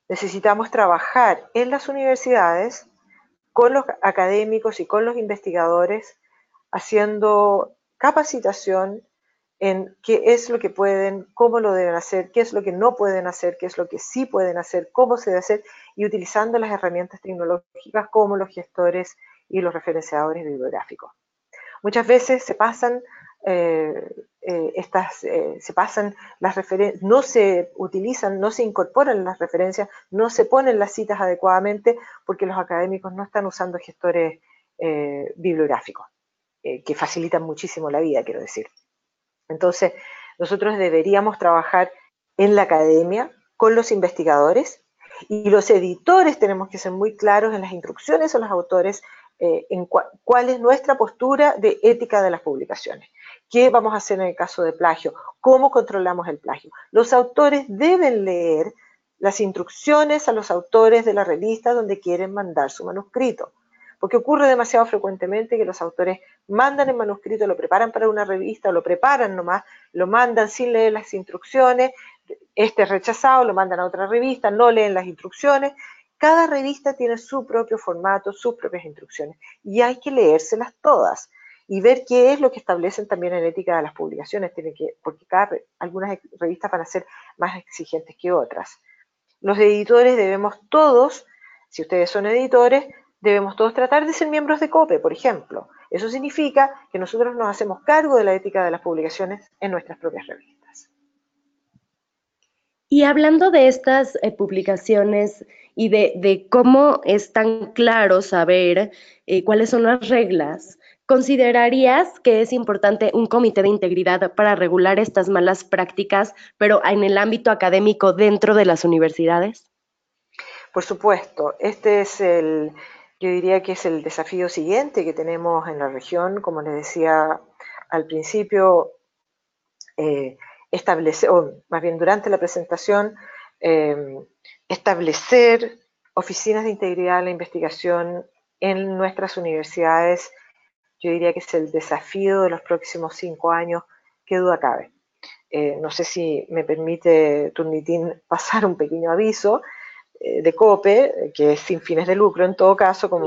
Necesitamos trabajar en las universidades con los académicos y con los investigadores haciendo capacitación en qué es lo que pueden, cómo lo deben hacer, qué es lo que no pueden hacer, qué es lo que sí pueden hacer, cómo se debe hacer, y utilizando las herramientas tecnológicas como los gestores y los referenciadores bibliográficos. Muchas veces se pasan se pasan las referencias, no se utilizan, no se incorporan las referencias, no se ponen las citas adecuadamente porque los académicos no están usando gestores bibliográficos, que facilitan muchísimo la vida, quiero decir. Entonces, nosotros deberíamos trabajar en la academia con los investigadores, y los editores tenemos que ser muy claros en las instrucciones a los autores en cuál es nuestra postura de ética de las publicaciones. ¿Qué vamos a hacer en el caso de plagio? ¿Cómo controlamos el plagio? Los autores deben leer las instrucciones a los autores de la revista donde quieren mandar su manuscrito, porque ocurre demasiado frecuentemente que los autores mandan el manuscrito, lo preparan para una revista, lo preparan nomás, lo mandan sin leer las instrucciones, este es rechazado, lo mandan a otra revista, no leen las instrucciones. Cada revista tiene su propio formato, sus propias instrucciones, y hay que leérselas todas y ver qué es lo que establecen también en ética de las publicaciones, porque algunas revistas van a ser más exigentes que otras. Los editores debemos todos, si ustedes son editores, debemos todos tratar de ser miembros de COPE, por ejemplo. Eso significa que nosotros nos hacemos cargo de la ética de las publicaciones en nuestras propias revistas. Y hablando de estas publicaciones y de cómo es tan claro saber cuáles son las reglas, ¿considerarías que es importante un comité de integridad para regular estas malas prácticas, pero en el ámbito académico dentro de las universidades? Por supuesto, yo diría que es el desafío siguiente que tenemos en la región, como les decía al principio, establecer, o más bien durante la presentación, eh, establecer oficinas de integridad de la investigación en nuestras universidades. Yo diría que es el desafío de los próximos 5 años, qué duda cabe. No sé si me permite, Turnitin, pasar un pequeño aviso de COPE, que es sin fines de lucro en todo caso, como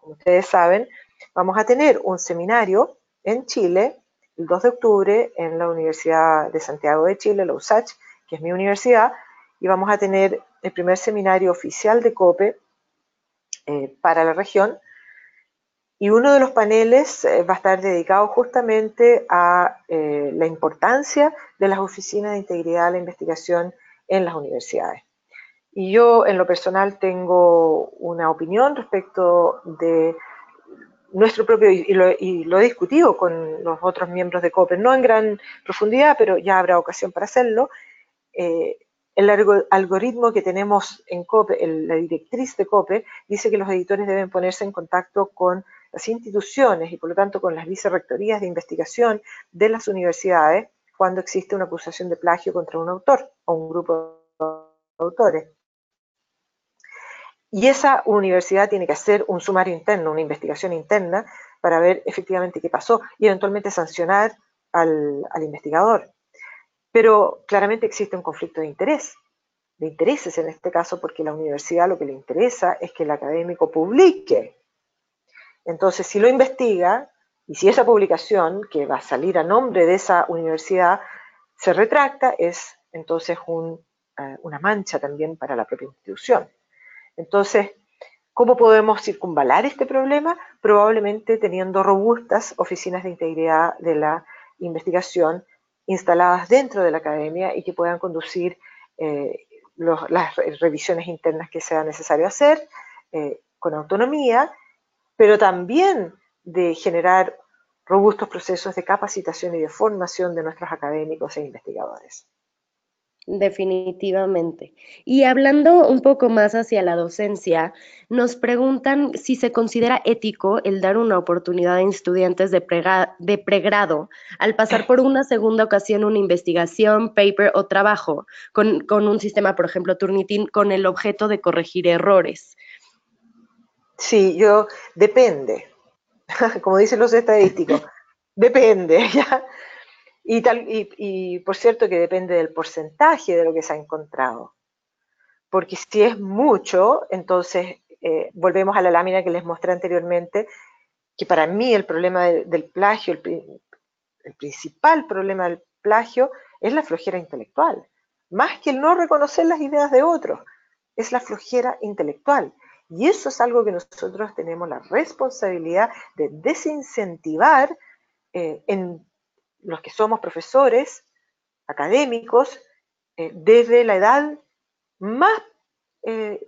ustedes saben. Vamos a tener un seminario en Chile el 2 de octubre en la Universidad de Santiago de Chile, la USACH, que es mi universidad, y vamos a tener el primer seminario oficial de COPE para la región, y uno de los paneles va a estar dedicado justamente a la importancia de las oficinas de integridad de la investigación en las universidades. Y yo en lo personal tengo una opinión respecto de nuestro propio, y lo he discutido con los otros miembros de COPE, no en gran profundidad, pero ya habrá ocasión para hacerlo. eh, el algoritmo que tenemos en COPE, la directriz de COPE, dice que los editores deben ponerse en contacto con las instituciones y por lo tanto con las vicerrectorías de investigación de las universidades cuando existe una acusación de plagio contra un autor o un grupo de autores. Y esa universidad tiene que hacer un sumario interno, una investigación interna, para ver efectivamente qué pasó y eventualmente sancionar al investigador. Pero claramente existe un conflicto de intereses en este caso, porque la universidad lo que le interesa es que el académico publique. Entonces, si lo investiga, y si esa publicación, que va a salir a nombre de esa universidad, se retracta, es entonces una mancha también para la propia institución. Entonces, ¿cómo podemos circunvalar este problema? Probablemente teniendo robustas oficinas de integridad de la investigación instaladas dentro de la academia y que puedan conducir las revisiones internas que sea necesario hacer con autonomía, pero también de generar robustos procesos de capacitación y de formación de nuestros académicos e investigadores. Definitivamente. Y hablando un poco más hacia la docencia, nos preguntan si se considera ético el dar una oportunidad a estudiantes de pregrado al pasar por una segunda ocasión una investigación, paper o trabajo con un sistema, por ejemplo, Turnitin, con el objeto de corregir errores. Sí, depende, como dicen los estadísticos, depende, ¿ya? Y por cierto que depende del porcentaje de lo que se ha encontrado. Porque si es mucho, entonces volvemos a la lámina que les mostré anteriormente, que para mí el problema del plagio, el principal problema plagio es la flojera intelectual, más que el no reconocer las ideas de otros, es la flojera intelectual. Y eso es algo que nosotros tenemos la responsabilidad de desincentivar en los que somos profesores, académicos, desde la edad más eh,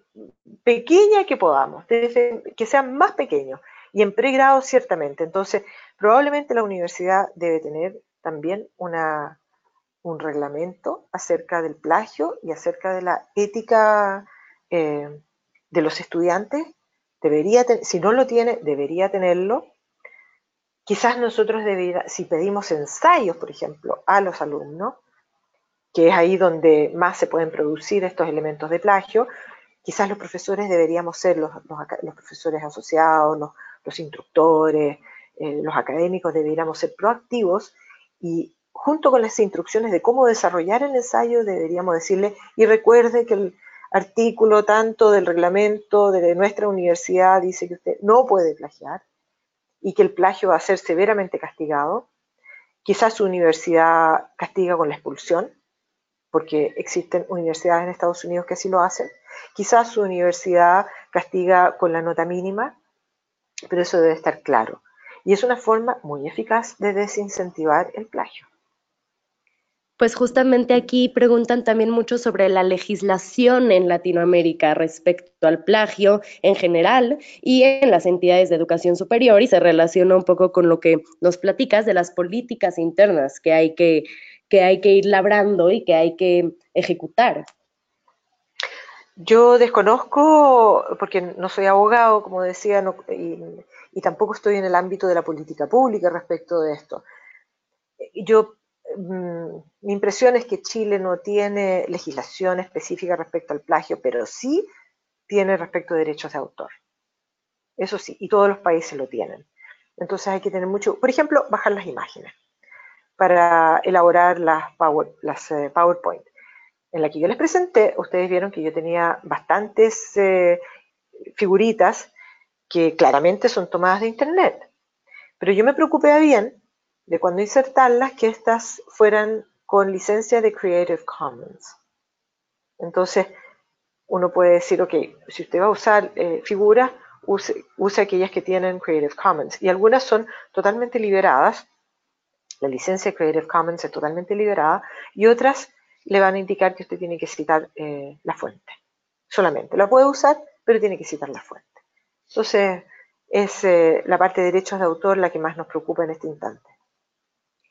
pequeña que podamos, desde que sean más pequeños, y en pregrado ciertamente. Entonces, probablemente la universidad debe tener también un reglamento acerca del plagio y acerca de la ética de los estudiantes. Si no lo tiene, debería tenerlo. Quizás nosotros si pedimos ensayos, por ejemplo, a los alumnos, que es ahí donde más se pueden producir estos elementos de plagio, quizás los profesores deberíamos ser los profesores asociados, los instructores, los académicos deberíamos ser proactivos y junto con las instrucciones de cómo desarrollar el ensayo deberíamos decirle, y recuerde que el artículo tanto del reglamento de nuestra universidad dice que usted no puede plagiar y que el plagio va a ser severamente castigado. Quizás su universidad castiga con la expulsión, porque existen universidades en Estados Unidos que así lo hacen. Quizás su universidad castiga con la nota mínima, pero eso debe estar claro. Y es una forma muy eficaz de desincentivar el plagio. Pues justamente aquí preguntan también mucho sobre la legislación en Latinoamérica respecto al plagio en general y en las entidades de educación superior y se relaciona un poco con lo que nos platicas de las políticas internas que hay que ir labrando y que hay que ejecutar. Yo desconozco, porque no soy abogado, como decía, y tampoco estoy en el ámbito de la política pública respecto de esto. Yo, mi impresión es que Chile no tiene legislación específica respecto al plagio, pero sí tiene respecto a derechos de autor. Eso sí, y todos los países lo tienen. Entonces hay que tener mucho, por ejemplo, bajar las imágenes para elaborar las PowerPoint. En la que yo les presenté, ustedes vieron que yo tenía bastantes figuritas que claramente son tomadas de internet. Pero yo me preocupé bien de cuando insertarlas que estas fueran con licencia de Creative Commons. Entonces, uno puede decir, ok, si usted va a usar figuras, use aquellas que tienen Creative Commons. Y algunas son totalmente liberadas, la licencia Creative Commons es totalmente liberada, y otras le van a indicar que usted tiene que citar la fuente. Solamente la puede usar, pero tiene que citar la fuente. Entonces, es la parte de derechos de autor la que más nos preocupa en este instante.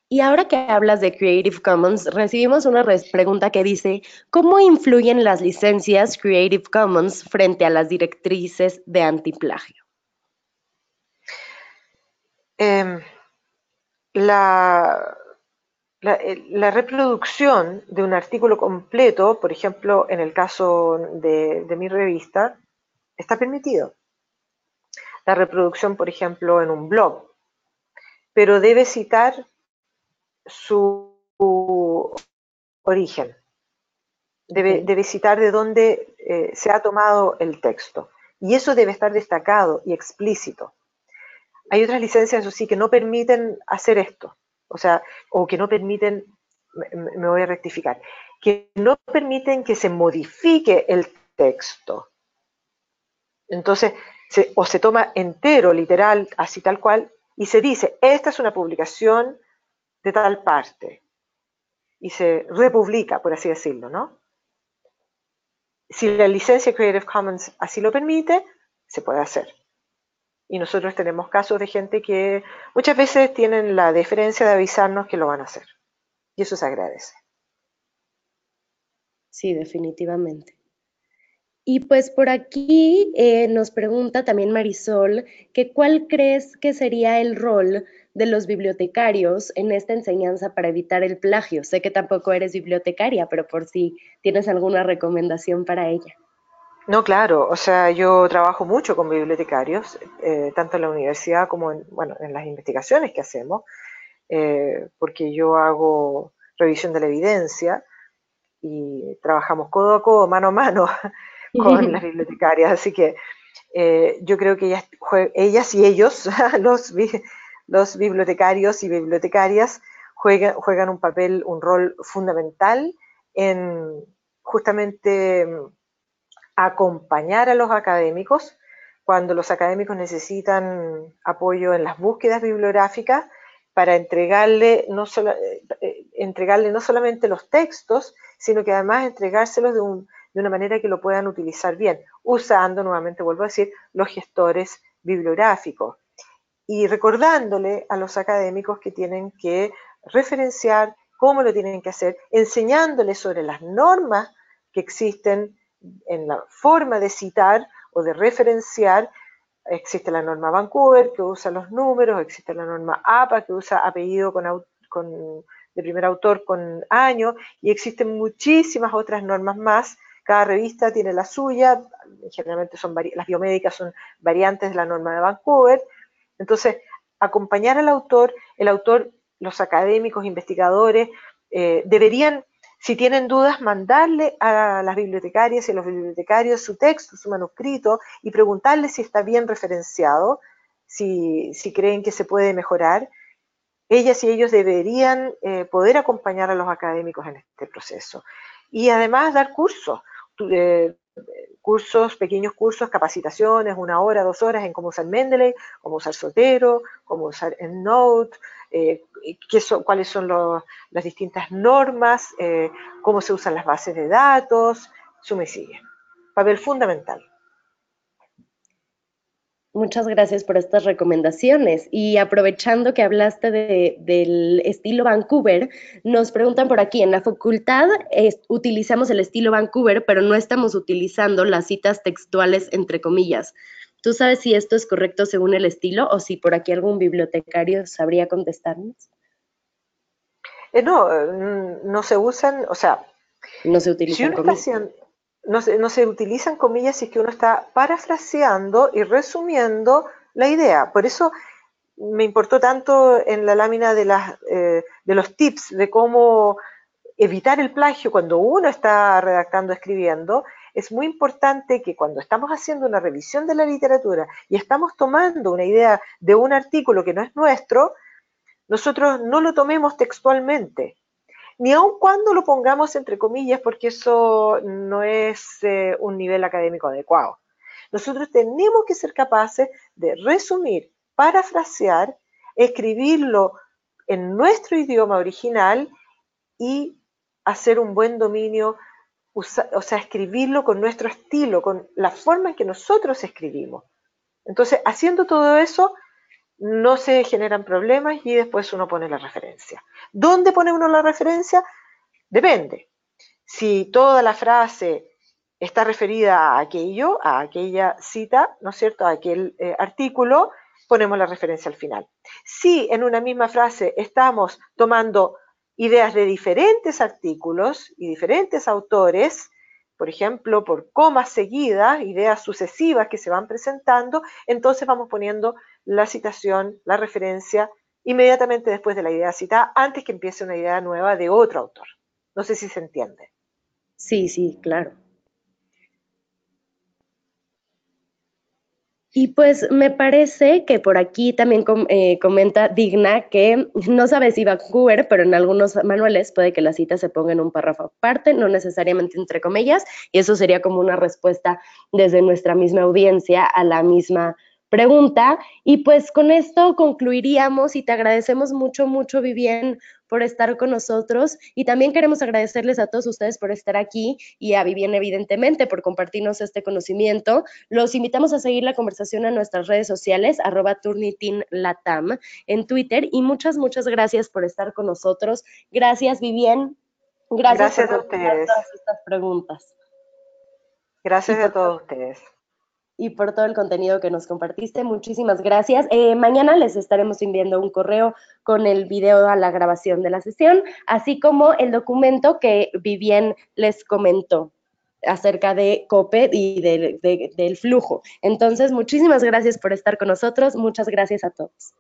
Y ahora que hablas de Creative Commons, recibimos una pregunta que dice, ¿cómo influyen las licencias Creative Commons frente a las directrices de antiplagio? Eh, la, la reproducción de un artículo completo, por ejemplo, en el caso de mi revista, está permitido. La reproducción, por ejemplo, en un blog, pero debe citar su origen, debe citar de dónde se ha tomado el texto. Y eso debe estar destacado y explícito. Hay otras licencias, eso sí, que no permiten hacer esto. O sea, o que no permiten, me voy a rectificar, que no permiten que se modifique el texto. Entonces, o se toma entero, literal, así tal cual, y se dice, esta es una publicación de tal parte, y se republica, por así decirlo, ¿no? Si la licencia Creative Commons así lo permite, se puede hacer. Y nosotros tenemos casos de gente que muchas veces tienen la deferencia de avisarnos que lo van a hacer. Y eso se agradece. Sí, definitivamente. Y pues por aquí nos pregunta también Marisol que cuál crees que sería el rol de los bibliotecarios en esta enseñanza para evitar el plagio. Sé que tampoco eres bibliotecaria, pero por si tienes alguna recomendación para ella. No, claro, o sea, yo trabajo mucho con bibliotecarios, tanto en la universidad como en las investigaciones que hacemos, porque yo hago revisión de la evidencia y trabajamos codo a codo, mano a mano con las bibliotecarias, así que yo creo que ellas y ellos, los bibliotecarios y bibliotecarias, juegan un rol fundamental en justamente acompañar a los académicos cuando los académicos necesitan apoyo en las búsquedas bibliográficas para entregarle no solamente los textos, sino que además entregárselos de una manera que lo puedan utilizar bien, usando, nuevamente vuelvo a decir, los gestores bibliográficos y recordándole a los académicos que tienen que referenciar cómo lo tienen que hacer, enseñándoles sobre las normas que existen en la forma de citar o de referenciar. Existe la norma Vancouver que usa los números, existe la norma APA que usa apellido de primer autor con año, y existen muchísimas otras normas más. Cada revista tiene la suya, generalmente las biomédicas son variantes de la norma de Vancouver. Entonces, acompañar al autor, los académicos, investigadores, deberían, si tienen dudas, mandarle a las bibliotecarias y a los bibliotecarios su texto, su manuscrito, y preguntarle si está bien referenciado, si creen que se puede mejorar. Ellas y ellos deberían poder acompañar a los académicos en este proceso. Y además dar cursos, pequeños cursos, capacitaciones, 1 hora, 2 horas en cómo usar Mendeley, cómo usar Zotero, cómo usar EndNote, cuáles son las distintas normas, cómo se usan las bases de datos, suma y sigue. Papel fundamental. Muchas gracias por estas recomendaciones. Y aprovechando que hablaste del estilo Vancouver, nos preguntan por aquí, en la facultad utilizamos el estilo Vancouver, pero no estamos utilizando las citas textuales entre comillas. ¿Tú sabes si esto es correcto según el estilo o si por aquí algún bibliotecario sabría contestarnos? No se usan, o sea, No se si utilizan uno está comillas. haciendo, no se utilizan comillas si es que uno está parafraseando y resumiendo la idea. Por eso me importó tanto en la lámina de los tips de cómo evitar el plagio cuando uno está redactando, escribiendo. Es muy importante que cuando estamos haciendo una revisión de la literatura y estamos tomando una idea de un artículo que no es nuestro, nosotros no lo tomemos textualmente, ni aun cuando lo pongamos entre comillas, porque eso no es un nivel académico adecuado. Nosotros tenemos que ser capaces de resumir, parafrasear, escribirlo en nuestro idioma original y hacer un buen dominio, o sea, escribirlo con nuestro estilo, con la forma en que nosotros escribimos. Entonces, haciendo todo eso, no se generan problemas y después uno pone la referencia. ¿Dónde pone uno la referencia? Depende. Si toda la frase está referida a aquello, a aquella cita, ¿no es cierto?, a aquel artículo, ponemos la referencia al final. Si en una misma frase estamos tomando ideas de diferentes artículos y diferentes autores, por ejemplo, por comas seguidas, ideas sucesivas que se van presentando, entonces vamos poniendo la citación, la referencia, inmediatamente después de la idea citada, antes que empiece una idea nueva de otro autor. No sé si se entiende. Sí, sí, claro. Y pues me parece que por aquí también comenta Digna que no sabe si Vancouver, pero en algunos manuales puede que la cita se ponga en un párrafo aparte, no necesariamente entre comillas, y eso sería como una respuesta desde nuestra misma audiencia a la misma pregunta. Y pues con esto concluiríamos y te agradecemos mucho, mucho, Vivien, por estar con nosotros y también queremos agradecerles a todos ustedes por estar aquí y a Vivien evidentemente por compartirnos este conocimiento. Los invitamos a seguir la conversación en nuestras redes sociales, @turnitinlatam en Twitter y muchas, muchas gracias por estar con nosotros. Gracias, Vivien. Gracias por Gracias a contestar ustedes. todas estas preguntas. Y Gracias a por todos ustedes. y por todo el contenido que nos compartiste. Muchísimas gracias. Mañana les estaremos enviando un correo con el video a la grabación de la sesión, así como el documento que Vivien les comentó acerca de COPE y del flujo. Entonces, muchísimas gracias por estar con nosotros. Muchas gracias a todos.